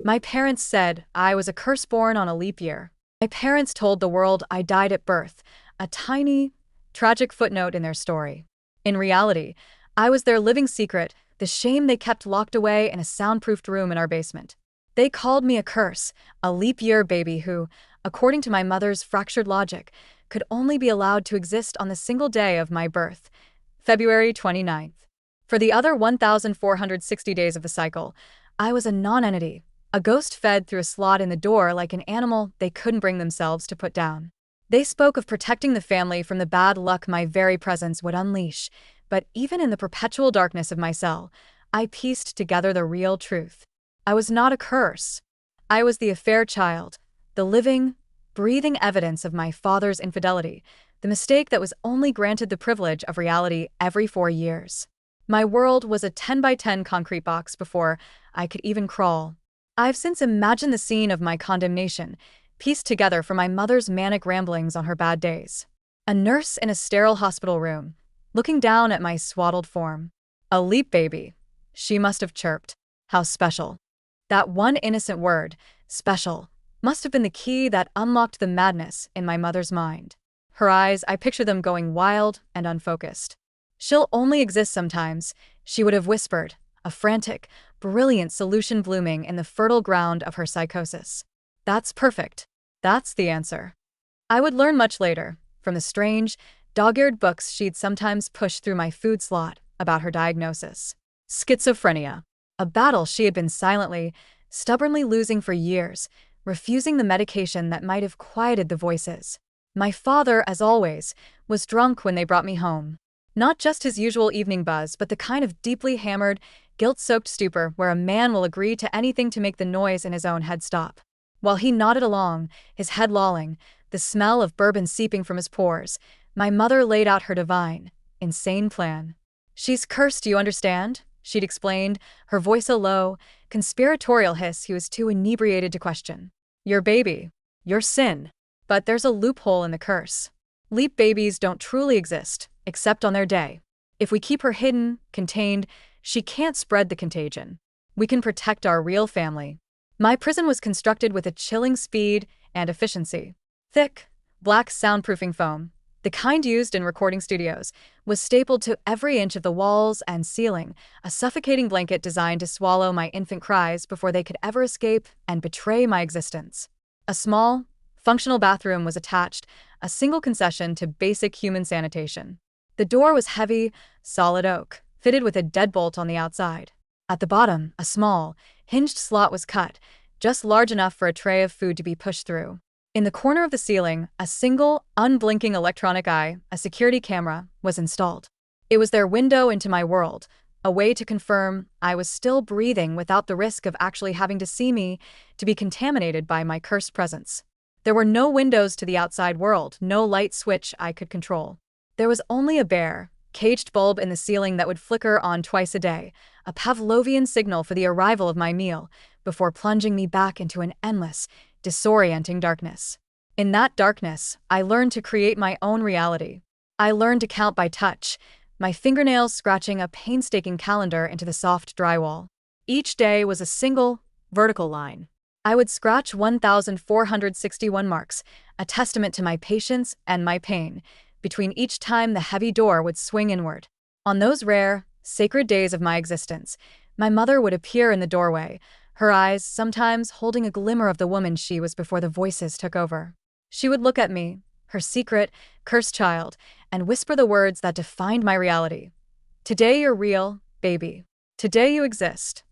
My parents said I was a curse born on a leap year. My parents told the world I died at birth, a tiny, tragic footnote in their story. In reality, I was their living secret, the shame they kept locked away in a soundproofed room in our basement. They called me a curse, a leap year baby who, according to my mother's fractured logic, could only be allowed to exist on the single day of my birth, February 29th. For the other 1,460 days of the cycle, I was a nonentity, a ghost fed through a slot in the door like an animal they couldn't bring themselves to put down. They spoke of protecting the family from the bad luck my very presence would unleash, but even in the perpetual darkness of my cell, I pieced together the real truth. I was not a curse. I was the affair child, the living, breathing evidence of my father's infidelity, the mistake that was only granted the privilege of reality every 4 years. My world was a 10 by 10 concrete box before I could even crawl. I've since imagined the scene of my condemnation, pieced together from my mother's manic ramblings on her bad days. A nurse in a sterile hospital room, looking down at my swaddled form. A leap baby, she must have chirped. How special. That one innocent word, special, must have been the key that unlocked the madness in my mother's mind. Her eyes, I picture them going wild and unfocused. She'll only exist sometimes, she would have whispered, a frantic, brilliant solution blooming in the fertile ground of her psychosis. That's perfect. That's the answer. I would learn much later, from the strange, dog-eared books she'd sometimes push through my food slot about her diagnosis. Schizophrenia. A battle she had been silently, stubbornly losing for years, refusing the medication that might have quieted the voices. My father, as always, was drunk when they brought me home. Not just his usual evening buzz, but the kind of deeply hammered, guilt-soaked stupor where a man will agree to anything to make the noise in his own head stop. While he nodded along, his head lolling, the smell of bourbon seeping from his pores, my mother laid out her divine, insane plan. She's cursed, you understand? She'd explained, her voice a low, conspiratorial hiss he was too inebriated to question. Your baby. Your sin. But there's a loophole in the curse. Leap babies don't truly exist, except on their day. If we keep her hidden, contained, she can't spread the contagion. We can protect our real family. My prison was constructed with a chilling speed and efficiency. Thick, black soundproofing foam, the kind used in recording studios, was stapled to every inch of the walls and ceiling, a suffocating blanket designed to swallow my infant cries before they could ever escape and betray my existence. A small, functional bathroom was attached, a single concession to basic human sanitation. The door was heavy, solid oak, fitted with a deadbolt on the outside. At the bottom, a small, hinged slot was cut, just large enough for a tray of food to be pushed through. In the corner of the ceiling, a single, unblinking electronic eye, a security camera, was installed. It was their window into my world, a way to confirm I was still breathing without the risk of actually having to see me, to be contaminated by my cursed presence. There were no windows to the outside world, no light switch I could control. There was only a bare, caged bulb in the ceiling that would flicker on twice a day, a Pavlovian signal for the arrival of my meal, before plunging me back into an endless, disorienting darkness. In that darkness, I learned to create my own reality. I learned to count by touch, my fingernails scratching a painstaking calendar into the soft drywall. Each day was a single, vertical line. I would scratch 1,461 marks, a testament to my patience and my pain, between each time the heavy door would swing inward. On those rare, sacred days of my existence, my mother would appear in the doorway, her eyes sometimes holding a glimmer of the woman she was before the voices took over. She would look at me, her secret, cursed child, and whisper the words that defined my reality. Today you're real, baby. Today you exist.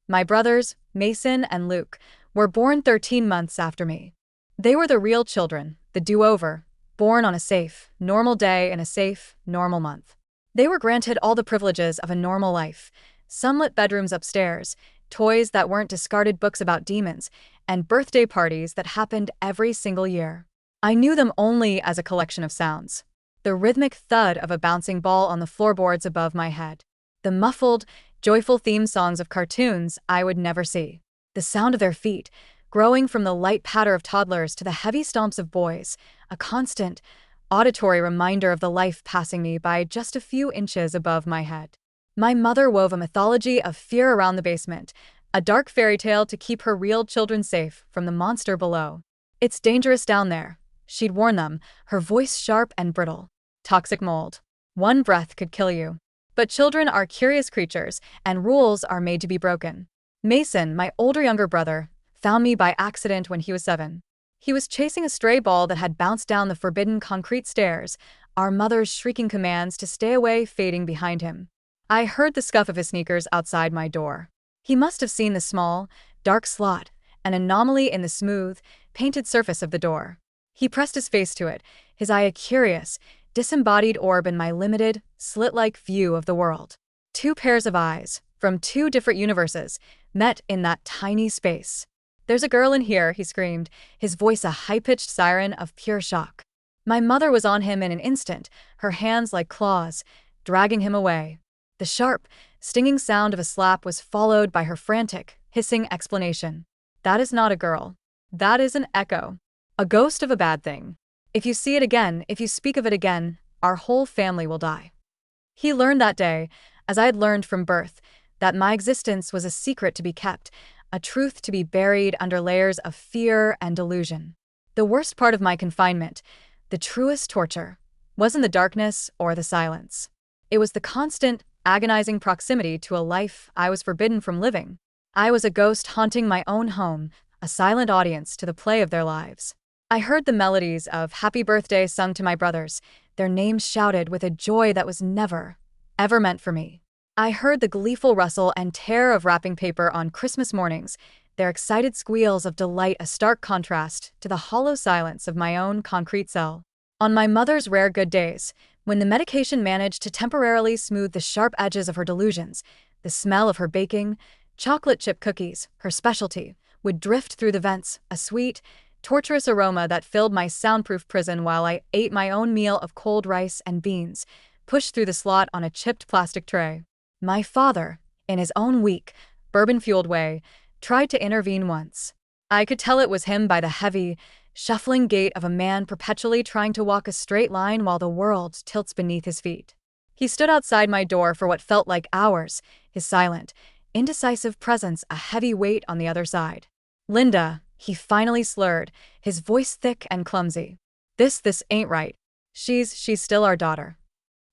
My brothers, Mason and Luke, were born 13 months after me. They were the real children, the do-over, born on a safe, normal day in a safe, normal month. They were granted all the privileges of a normal life, sunlit bedrooms upstairs, toys that weren't discarded books about demons, and birthday parties that happened every single year. I knew them only as a collection of sounds. The rhythmic thud of a bouncing ball on the floorboards above my head. The muffled, joyful theme songs of cartoons I would never see. The sound of their feet, growing from the light patter of toddlers to the heavy stomps of boys, a constant, auditory reminder of the life passing me by just a few inches above my head. My mother wove a mythology of fear around the basement, a dark fairy tale to keep her real children safe from the monster below. "It's dangerous down there," she'd warn them, her voice sharp and brittle. "Toxic mold. One breath could kill you." But children are curious creatures, and rules are made to be broken. Mason, my older younger brother, found me by accident when he was 7. He was chasing a stray ball that had bounced down the forbidden concrete stairs, our mother's shrieking commands to stay away fading behind him. I heard the scuff of his sneakers outside my door. He must have seen the small, dark slot, an anomaly in the smooth, painted surface of the door. He pressed his face to it, his eye a curious, disembodied orb in my limited, slit-like view of the world. Two pairs of eyes, from two different universes, met in that tiny space. "There's a girl in here," he screamed, his voice a high-pitched siren of pure shock. My mother was on him in an instant, her hands like claws, dragging him away. The sharp, stinging sound of a slap was followed by her frantic, hissing explanation. "That is not a girl. That is an echo. A ghost of a bad thing. If you see it again, if you speak of it again, our whole family will die." He learned that day, as I had learned from birth, that my existence was a secret to be kept, a truth to be buried under layers of fear and delusion. The worst part of my confinement, the truest torture, wasn't the darkness or the silence. It was the constant, agonizing proximity to a life I was forbidden from living. I was a ghost haunting my own home, a silent audience to the play of their lives. I heard the melodies of Happy Birthday sung to my brothers, their names shouted with a joy that was never, ever meant for me. I heard the gleeful rustle and tear of wrapping paper on Christmas mornings, their excited squeals of delight a stark contrast to the hollow silence of my own concrete cell. On my mother's rare good days, when the medication managed to temporarily smooth the sharp edges of her delusions, the smell of her baking, chocolate chip cookies, her specialty, would drift through the vents, a sweet, torturous aroma that filled my soundproof prison while I ate my own meal of cold rice and beans, pushed through the slot on a chipped plastic tray. My father, in his own weak, bourbon-fueled way, tried to intervene once. I could tell it was him by the heavy, shuffling gait of a man perpetually trying to walk a straight line while the world tilts beneath his feet. He stood outside my door for what felt like hours, his silent, indecisive presence a heavy weight on the other side. "Linda," he finally slurred, his voice thick and clumsy. This ain't right. She's still our daughter."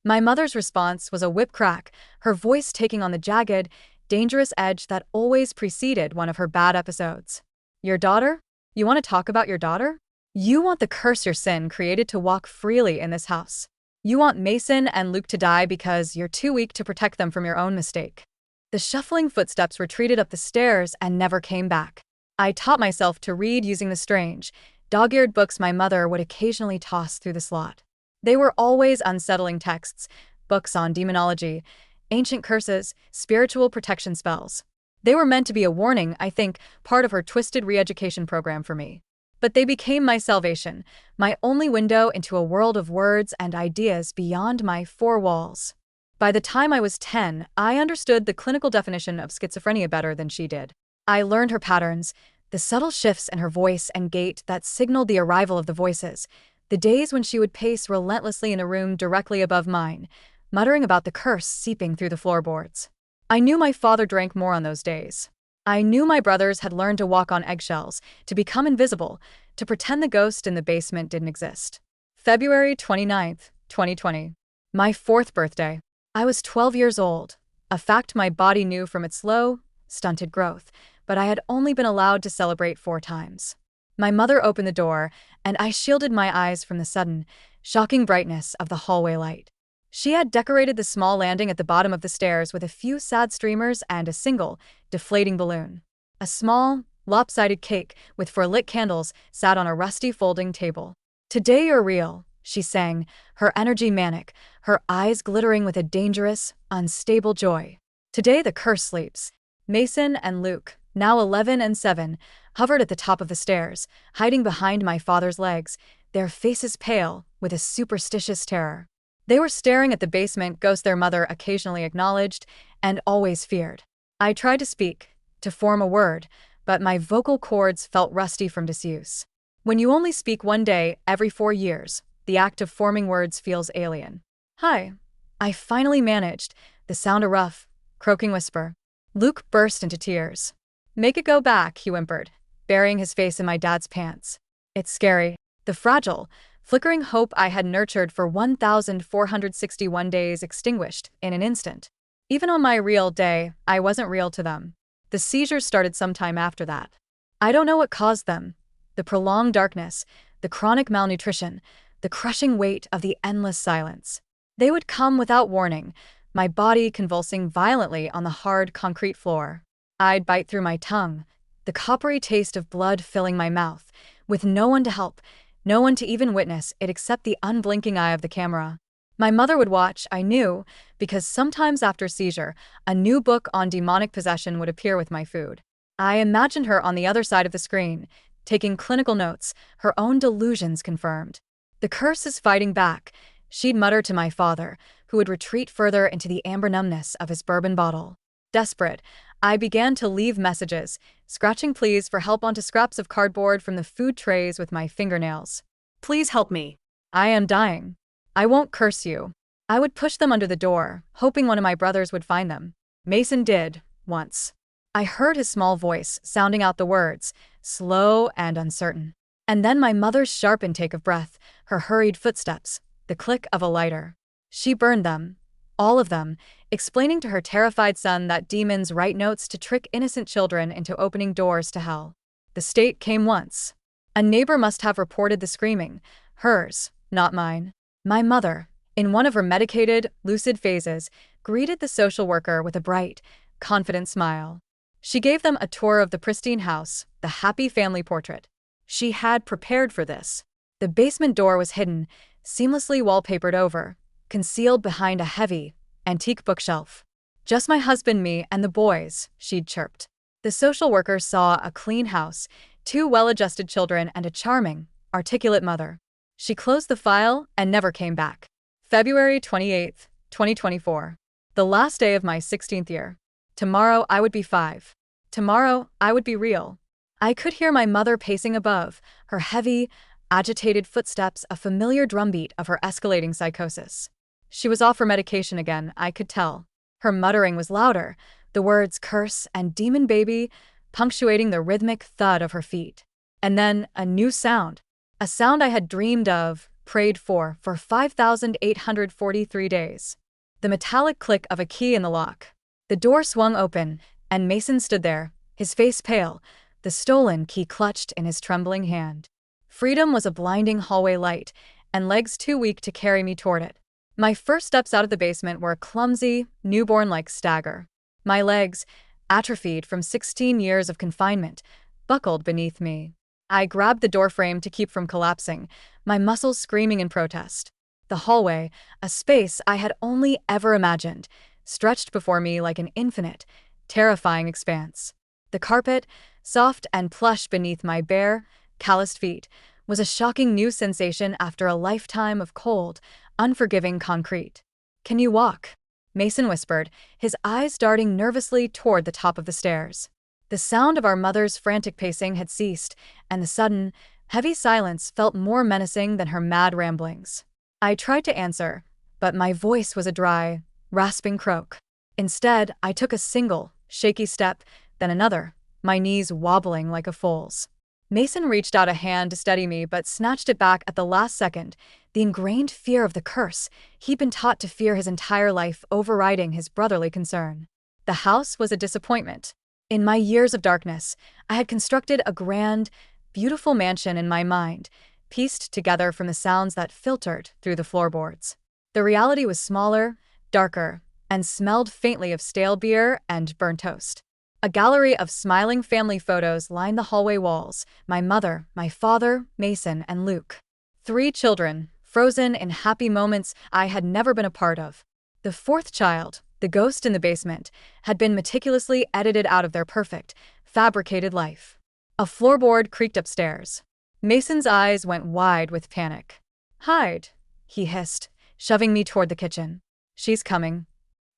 My mother's response was a whip crack, her voice taking on the jagged, dangerous edge that always preceded one of her bad episodes. "Your daughter? You want to talk about your daughter? You want the curse your sin created to walk freely in this house. You want Mason and Luke to die because you're too weak to protect them from your own mistake." The shuffling footsteps retreated up the stairs and never came back. I taught myself to read using the strange, dog-eared books my mother would occasionally toss through the slot. They were always unsettling texts, books on demonology, ancient curses, spiritual protection spells. They were meant to be a warning, I think, part of her twisted re-education program for me. But they became my salvation, my only window into a world of words and ideas beyond my four walls. By the time I was 10, I understood the clinical definition of schizophrenia better than she did. I learned her patterns, the subtle shifts in her voice and gait that signaled the arrival of the voices, the days when she would pace relentlessly in a room directly above mine, muttering about the curse seeping through the floorboards. I knew my father drank more on those days. I knew my brothers had learned to walk on eggshells, to become invisible, to pretend the ghost in the basement didn't exist. February 29th, 2020. My 4th birthday. I was 12 years old, a fact my body knew from its slow, stunted growth, but I had only been allowed to celebrate 4 times. My mother opened the door, and I shielded my eyes from the sudden, shocking brightness of the hallway light. She had decorated the small landing at the bottom of the stairs with a few sad streamers and a single, deflating balloon. A small, lopsided cake with 4 lit candles sat on a rusty folding table. "Today you're real," she sang, her energy manic, her eyes glittering with a dangerous, unstable joy. "Today the curse sleeps." Mason and Luke, now 11 and 7, hovered at the top of the stairs, hiding behind my father's legs, their faces pale with a superstitious terror. They were staring at the basement ghost their mother occasionally acknowledged and always feared. I tried to speak, to form a word, but my vocal cords felt rusty from disuse. When you only speak one day every 4 years, the act of forming words feels alien. "Hi." I finally managed, the sound a rough, croaking whisper. Luke burst into tears. Make it go back, he whimpered, burying his face in my dad's pants. It's scary. The fragile, flickering hope I had nurtured for 1,461 days extinguished in an instant. Even on my real day, I wasn't real to them. The seizures started sometime after that. I don't know what caused them. The prolonged darkness, the chronic malnutrition, the crushing weight of the endless silence. They would come without warning, my body convulsing violently on the hard concrete floor. I'd bite through my tongue, the coppery taste of blood filling my mouth, with no one to help, no one to even witness it except the unblinking eye of the camera. My mother would watch, I knew, because sometimes after seizure, a new book on demonic possession would appear with my food. I imagined her on the other side of the screen, taking clinical notes, her own delusions confirmed. The curse is fighting back, she'd mutter to my father, who would retreat further into the amber numbness of his bourbon bottle. Desperate, I began to leave messages, scratching pleas for help onto scraps of cardboard from the food trays with my fingernails. Please help me. I am dying. I won't curse you. I would push them under the door, hoping one of my brothers would find them. Mason did, once. I heard his small voice sounding out the words, slow and uncertain. And then my mother's sharp intake of breath, her hurried footsteps, the click of a lighter. She burned them, all of them, explaining to her terrified son that demons write notes to trick innocent children into opening doors to hell. The state came once. A neighbor must have reported the screaming, hers, not mine. My mother, in one of her medicated, lucid phases, greeted the social worker with a bright, confident smile. She gave them a tour of the pristine house, the happy family portrait. She had prepared for this. The basement door was hidden, seamlessly wallpapered over, concealed behind a heavy, antique bookshelf. Just my husband, me, and the boys, she'd chirped. The social worker saw a clean house, 2 well-adjusted children, and a charming, articulate mother. She closed the file and never came back. February 28, 2024. The last day of my 16th year. Tomorrow I would be 5. Tomorrow I would be real. I could hear my mother pacing above, her heavy, agitated footsteps a familiar drumbeat of her escalating psychosis. She was off her medication again, I could tell. Her muttering was louder, the words curse and demon baby punctuating the rhythmic thud of her feet. And then a new sound. A sound I had dreamed of, prayed for 5,843 days. The metallic click of a key in the lock. The door swung open, and Mason stood there, his face pale, the stolen key clutched in his trembling hand. Freedom was a blinding hallway light, and legs too weak to carry me toward it. My first steps out of the basement were a clumsy, newborn-like stagger. My legs, atrophied from 16 years of confinement, buckled beneath me. I grabbed the doorframe to keep from collapsing, my muscles screaming in protest. The hallway, a space I had only ever imagined, stretched before me like an infinite, terrifying expanse. The carpet, soft and plush beneath my bare, calloused feet, was a shocking new sensation after a lifetime of cold, unforgiving concrete. "Can you walk?" Mason whispered, his eyes darting nervously toward the top of the stairs. The sound of our mother's frantic pacing had ceased, and the sudden, heavy silence felt more menacing than her mad ramblings. I tried to answer, but my voice was a dry, rasping croak. Instead, I took a single, shaky step, then another, my knees wobbling like a foal's. Mason reached out a hand to steady me but snatched it back at the last second, the ingrained fear of the curse he'd been taught to fear his entire life overriding his brotherly concern. The house was a disappointment. In my years of darkness, I had constructed a grand, beautiful mansion in my mind, pieced together from the sounds that filtered through the floorboards. The reality was smaller, darker, and smelled faintly of stale beer and burnt toast. A gallery of smiling family photos lined the hallway walls, my mother, my father, Mason, and Luke. 3 children, frozen in happy moments I had never been a part of. The 4th child, the ghost in the basement, had been meticulously edited out of their perfect, fabricated life. A floorboard creaked upstairs. Mason's eyes went wide with panic. "Hide," he hissed, shoving me toward the kitchen. "She's coming."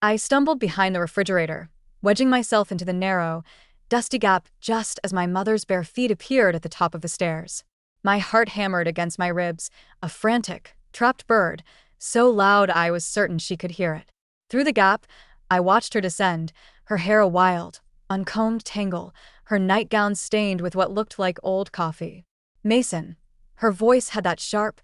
I stumbled behind the refrigerator, wedging myself into the narrow, dusty gap just as my mother's bare feet appeared at the top of the stairs. My heart hammered against my ribs, a frantic, trapped bird, so loud I was certain she could hear it. Through the gap, I watched her descend, her hair a wild, uncombed tangle, her nightgown stained with what looked like old coffee. Mason. Her voice had that sharp,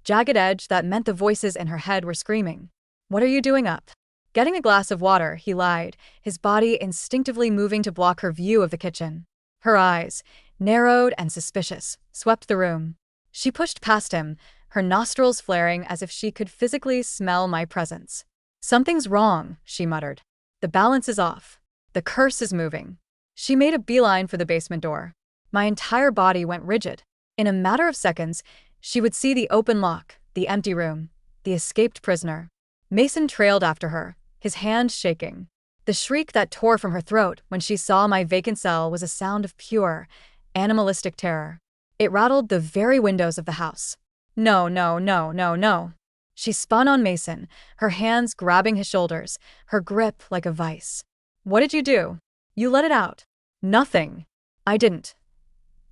jagged edge that meant the voices in her head were screaming. What are you doing up? Getting a glass of water, he lied, his body instinctively moving to block her view of the kitchen. Her eyes, narrowed and suspicious, swept the room. She pushed past him, her nostrils flaring as if she could physically smell my presence. Something's wrong, she muttered. The balance is off. The curse is moving. She made a beeline for the basement door. My entire body went rigid. In a matter of seconds, she would see the open lock, the empty room, the escaped prisoner. Mason trailed after her, his hand shaking. The shriek that tore from her throat when she saw my vacant cell was a sound of pure, animalistic terror. It rattled the very windows of the house. No, no, no, no, no. She spun on Mason, her hands grabbing his shoulders, her grip like a vice. What did you do? You let it out. Nothing. I didn't.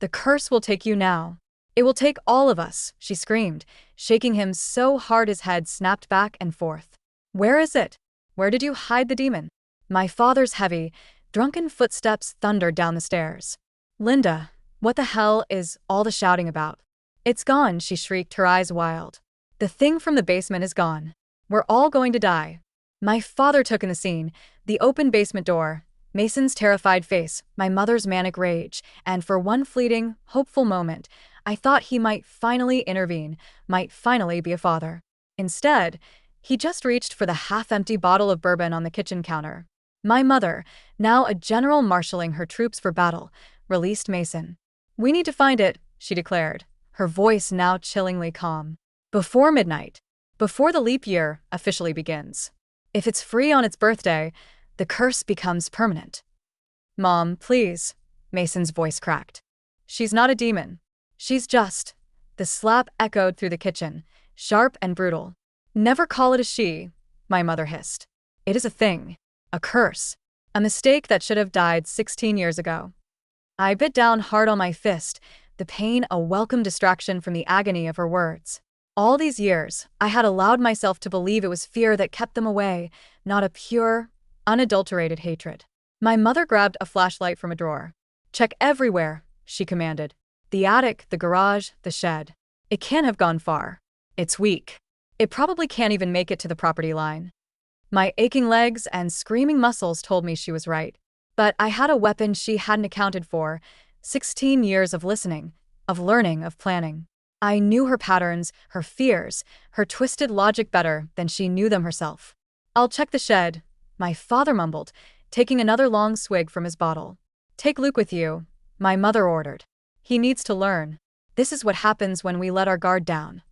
The curse will take you now. It will take all of us, she screamed, shaking him so hard his head snapped back and forth. Where is it? Where did you hide the demon? My father's heavy, drunken footsteps thundered down the stairs. Linda, what the hell is all the shouting about? It's gone, she shrieked, her eyes wild. The thing from the basement is gone. We're all going to die. My father took in the scene, the open basement door, Mason's terrified face, my mother's manic rage, and for one fleeting, hopeful moment, I thought he might finally intervene, might finally be a father. Instead, he just reached for the half-empty bottle of bourbon on the kitchen counter. My mother, now a general marshalling her troops for battle, released Mason. We need to find it, she declared, her voice now chillingly calm. Before midnight. Before the leap year officially begins. If it's free on its birthday, the curse becomes permanent. Mom, please, Mason's voice cracked. She's not a demon. She's just. The slap echoed through the kitchen, sharp and brutal. Never call it a she, my mother hissed. It is a thing. A curse. A mistake that should have died 16 years ago. I bit down hard on my fist, the pain a welcome distraction from the agony of her words. All these years, I had allowed myself to believe it was fear that kept them away, not a pure, unadulterated hatred. My mother grabbed a flashlight from a drawer. Check everywhere, she commanded. The attic, the garage, the shed. It can't have gone far. It's weak. It probably can't even make it to the property line. My aching legs and screaming muscles told me she was right. But I had a weapon she hadn't accounted for. 16 years of listening, of learning, of planning. I knew her patterns, her fears, her twisted logic better than she knew them herself. I'll check the shed, my father mumbled, taking another long swig from his bottle. Take Luke with you, my mother ordered. He needs to learn. This is what happens when we let our guard down.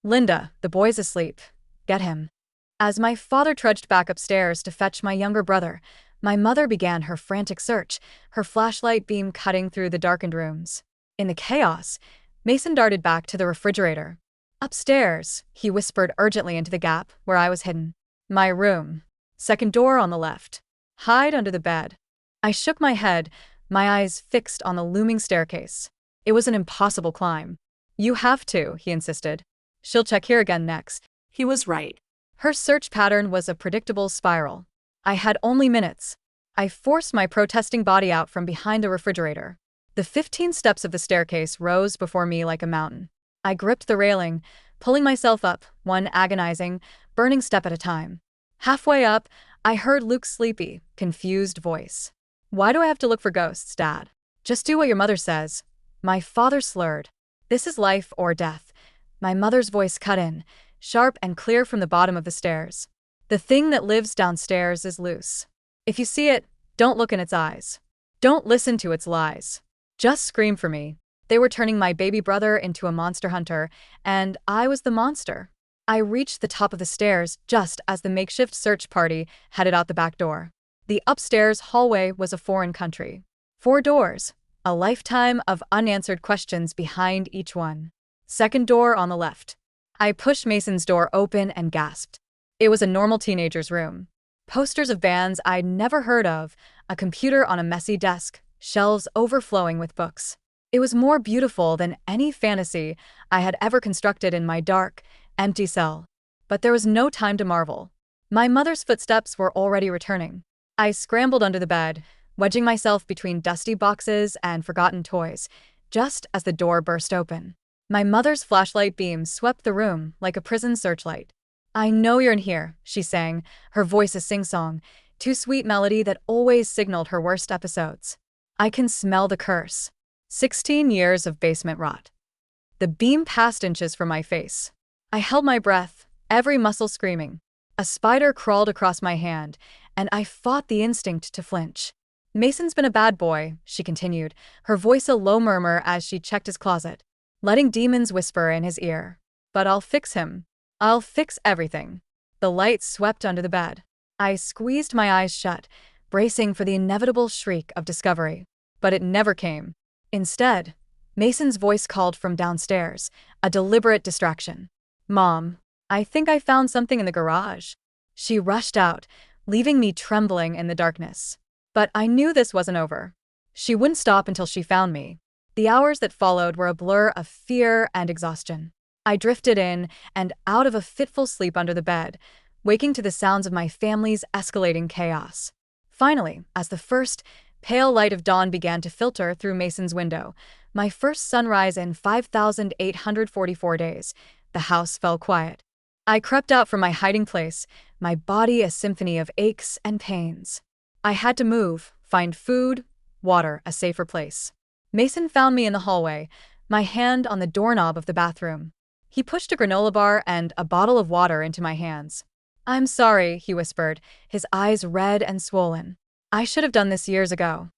Linda, the boy's asleep. Get him. As my father trudged back upstairs to fetch my younger brother, my mother began her frantic search, her flashlight beam cutting through the darkened rooms. In the chaos, Mason darted back to the refrigerator. Upstairs, he whispered urgently into the gap where I was hidden. My room. Second door on the left. Hide under the bed. I shook my head, my eyes fixed on the looming staircase. It was an impossible climb. You have to, he insisted. She'll check here again next. He was right. Her search pattern was a predictable spiral. I had only minutes. I forced my protesting body out from behind the refrigerator. The 15 steps of the staircase rose before me like a mountain. I gripped the railing, pulling myself up, one agonizing, burning step at a time. Halfway up, I heard Luke's sleepy, confused voice. Why do I have to look for ghosts, Dad? Just do what your mother says. My father slurred. This is life or death. My mother's voice cut in, sharp and clear from the bottom of the stairs. The thing that lives downstairs is loose. If you see it, don't look in its eyes. Don't listen to its lies. Just scream for me. They were turning my baby brother into a monster hunter, and I was the monster. I reached the top of the stairs just as the makeshift search party headed out the back door. The upstairs hallway was a foreign country. 4 doors, a lifetime of unanswered questions behind each one. Second door on the left. I pushed Mason's door open and gasped. It was a normal teenager's room. Posters of bands I'd never heard of, a computer on a messy desk, shelves overflowing with books. It was more beautiful than any fantasy I had ever constructed in my dark, empty cell. But there was no time to marvel. My mother's footsteps were already returning. I scrambled under the bed, wedging myself between dusty boxes and forgotten toys, just as the door burst open. My mother's flashlight beams swept the room like a prison searchlight. "I know you're in here," she sang, her voice a sing-song, too sweet melody that always signaled her worst episodes. "I can smell the curse." 16 years of basement rot. The beam passed inches from my face. I held my breath, every muscle screaming. A spider crawled across my hand, and I fought the instinct to flinch. "Mason's been a bad boy," she continued, her voice a low murmur as she checked his closet, letting demons whisper in his ear. "But I'll fix him. I'll fix everything." The light swept under the bed. I squeezed my eyes shut, bracing for the inevitable shriek of discovery. But it never came. Instead, Mason's voice called from downstairs, a deliberate distraction. "Mom, I think I found something in the garage." She rushed out, leaving me trembling in the darkness. But I knew this wasn't over. She wouldn't stop until she found me. The hours that followed were a blur of fear and exhaustion. I drifted in and out of a fitful sleep under the bed, waking to the sounds of my family's escalating chaos. Finally, as the first pale light of dawn began to filter through Mason's window, my first sunrise in 5,844 days, the house fell quiet. I crept out from my hiding place, my body a symphony of aches and pains. I had to move, find food, water, a safer place. Mason found me in the hallway, my hand on the doorknob of the bathroom. He pushed a granola bar and a bottle of water into my hands. "I'm sorry," he whispered, his eyes red and swollen. "I should have done this years ago."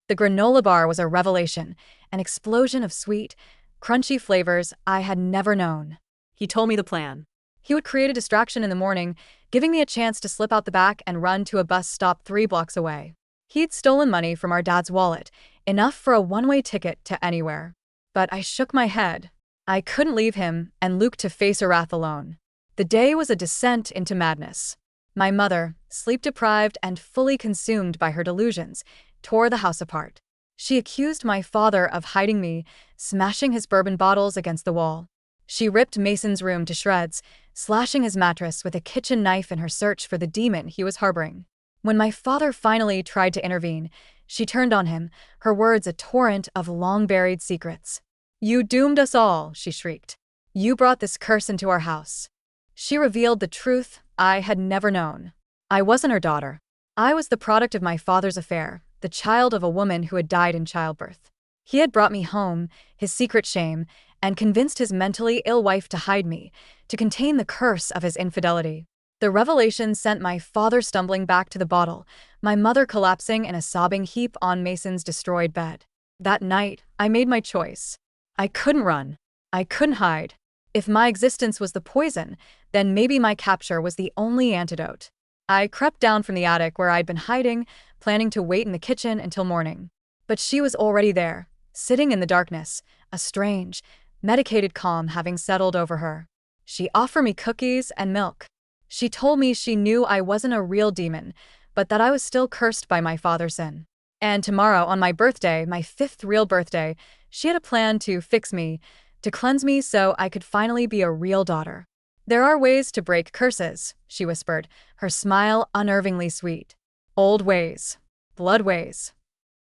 The granola bar was a revelation, an explosion of sweet, crunchy flavors I had never known. He told me the plan. He would create a distraction in the morning, giving me a chance to slip out the back and run to a bus stop 3 blocks away. He'd stolen money from our dad's wallet, enough for a one-way ticket to anywhere. But I shook my head. I couldn't leave him and Luke to face wrath alone. The day was a descent into madness. My mother, sleep-deprived and fully consumed by her delusions, tore the house apart. She accused my father of hiding me, smashing his bourbon bottles against the wall. She ripped Mason's room to shreds, slashing his mattress with a kitchen knife in her search for the demon he was harboring. When my father finally tried to intervene, she turned on him, her words a torrent of long-buried secrets. "You doomed us all," she shrieked. "You brought this curse into our house." She revealed the truth I had never known. I wasn't her daughter. I was the product of my father's affair, the child of a woman who had died in childbirth. He had brought me home, his secret shame, and convinced his mentally ill wife to hide me, to contain the curse of his infidelity. The revelation sent my father stumbling back to the bottle, my mother collapsing in a sobbing heap on Mason's destroyed bed. That night, I made my choice. I couldn't run. I couldn't hide. If my existence was the poison, then maybe my capture was the only antidote. I crept down from the attic where I'd been hiding, planning to wait in the kitchen until morning. But she was already there, sitting in the darkness, a strange, medicated calm having settled over her. She offered me cookies and milk. She told me she knew I wasn't a real demon, but that I was still cursed by my father's sin. And tomorrow, on my birthday, my 5th real birthday, she had a plan to fix me, to cleanse me so I could finally be a real daughter. "There are ways to break curses," she whispered, her smile unnervingly sweet. "Old ways. Blood ways."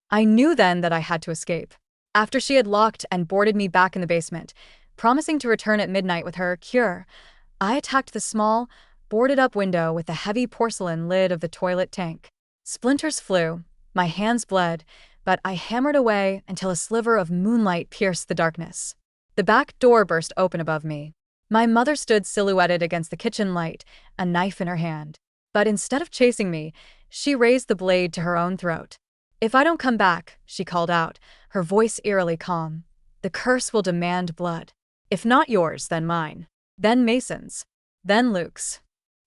I knew then that I had to escape. After she had locked and boarded me back in the basement, promising to return at midnight with her cure, I attacked the small, boarded-up window with the heavy porcelain lid of the toilet tank. Splinters flew, my hands bled, but I hammered away until a sliver of moonlight pierced the darkness. The back door burst open above me. My mother stood silhouetted against the kitchen light, a knife in her hand. But instead of chasing me, she raised the blade to her own throat. "If I don't come back," she called out, her voice eerily calm, "the curse will demand blood. If not yours, then mine. Then Mason's. Then Luke's."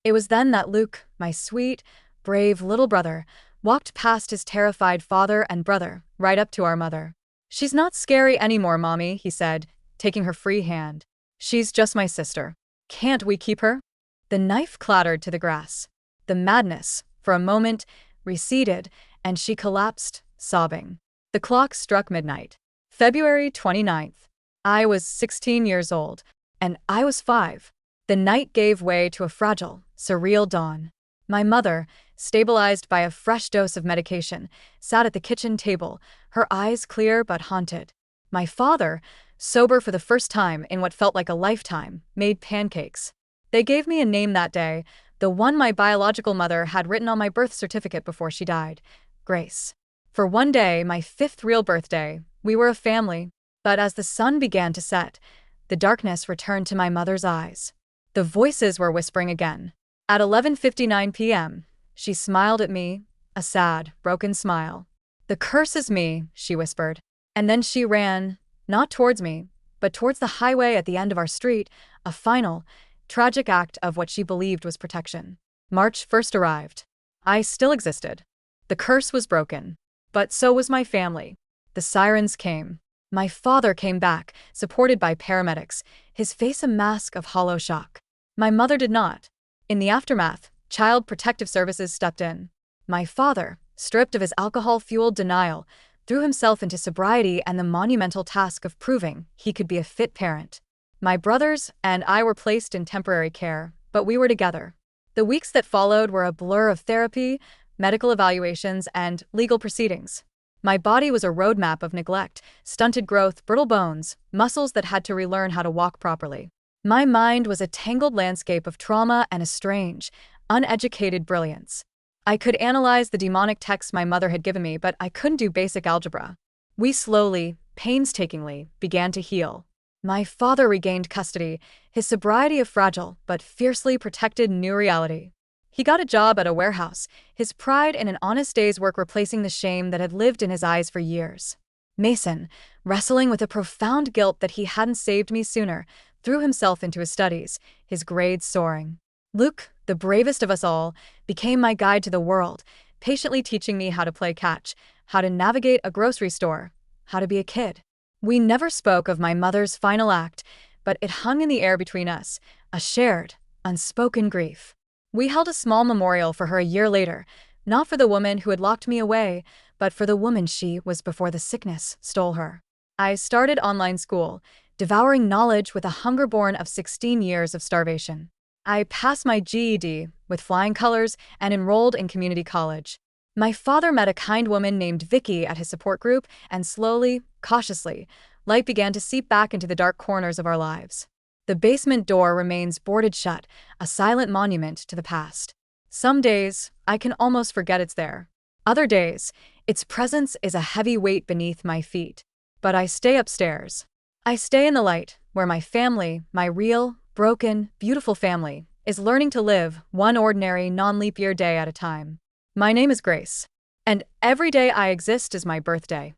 It was then that Luke, my sweet, brave little brother, walked past his terrified father and brother, right up to our mother. "She's not scary anymore, Mommy," he said, taking her free hand. "She's just my sister. Can't we keep her?" The knife clattered to the grass. The madness, for a moment, receded, and she collapsed, sobbing. The clock struck midnight. February 29th. I was 16 years old, and I was 5. The night gave way to a fragile, surreal dawn. My mother, stabilized by a fresh dose of medication, sat at the kitchen table, her eyes clear but haunted. My father, sober for the first time in what felt like a lifetime, made pancakes. They gave me a name that day, the one my biological mother had written on my birth certificate before she died: Grace. For one day, my fifth real birthday, we were a family. But as the sun began to set, the darkness returned to my mother's eyes. The voices were whispering again. At 11:59 p.m., she smiled at me, a sad, broken smile. "The curse is me," she whispered. And then she ran, not towards me, but towards the highway at the end of our street, a final, tragic act of what she believed was protection. March 1st arrived. I still existed. The curse was broken. But so was my family. The sirens came. My father came back, supported by paramedics, his face a mask of hollow shock. My mother did not. In the aftermath, Child Protective Services stepped in. My father, stripped of his alcohol-fueled denial, threw himself into sobriety and the monumental task of proving he could be a fit parent. My brothers and I were placed in temporary care, but we were together. The weeks that followed were a blur of therapy, medical evaluations, and legal proceedings. My body was a roadmap of neglect, stunted growth, brittle bones, muscles that had to relearn how to walk properly. My mind was a tangled landscape of trauma and a strange, uneducated brilliance. I could analyze the demonic texts my mother had given me, but I couldn't do basic algebra. We slowly, painstakingly, began to heal. My father regained custody, his sobriety a fragile but fiercely protected new reality. He got a job at a warehouse, his pride in an honest day's work replacing the shame that had lived in his eyes for years. Mason, wrestling with a profound guilt that he hadn't saved me sooner, threw himself into his studies, his grades soaring. Luke, the bravest of us all, became my guide to the world, patiently teaching me how to play catch, how to navigate a grocery store, how to be a kid. We never spoke of my mother's final act, but it hung in the air between us, a shared, unspoken grief. We held a small memorial for her a year later, not for the woman who had locked me away, but for the woman she was before the sickness stole her. I started online school, devouring knowledge with a hunger born of 16 years of starvation. I passed my GED with flying colors and enrolled in community college. My father met a kind woman named Vicky at his support group, and slowly, cautiously, light began to seep back into the dark corners of our lives. The basement door remains boarded shut, a silent monument to the past. Some days, I can almost forget it's there. Other days, its presence is a heavy weight beneath my feet. But I stay upstairs. I stay in the light, where my family, my real, broken, beautiful family, is learning to live one ordinary non-leap year day at a time. My name is Grace, and every day I exist is my birthday.